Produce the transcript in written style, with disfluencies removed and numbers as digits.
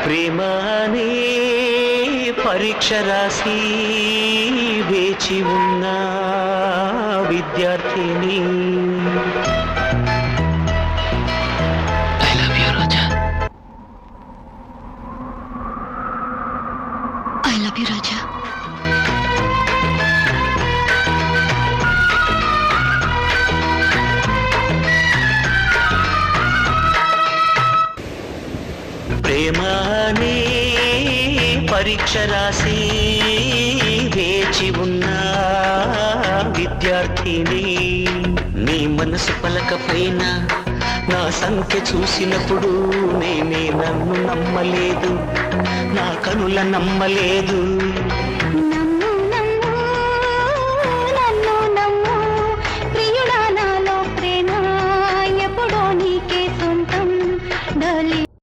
ప్రేమ అనే పరీక్ష రాసి వేచి ఉన్న విద్యార్థిని. I love you Roja. I love you Raja. ప్రేమ అనే పరీక్ష రాసి వేచి ఉన్న విద్యార్థిని. నీ మనసు పలకపోయిన నా సంఖ్య చూసినప్పుడు నేనే నన్ను నమ్మలేదు, నా కనుల నమ్మలేదు.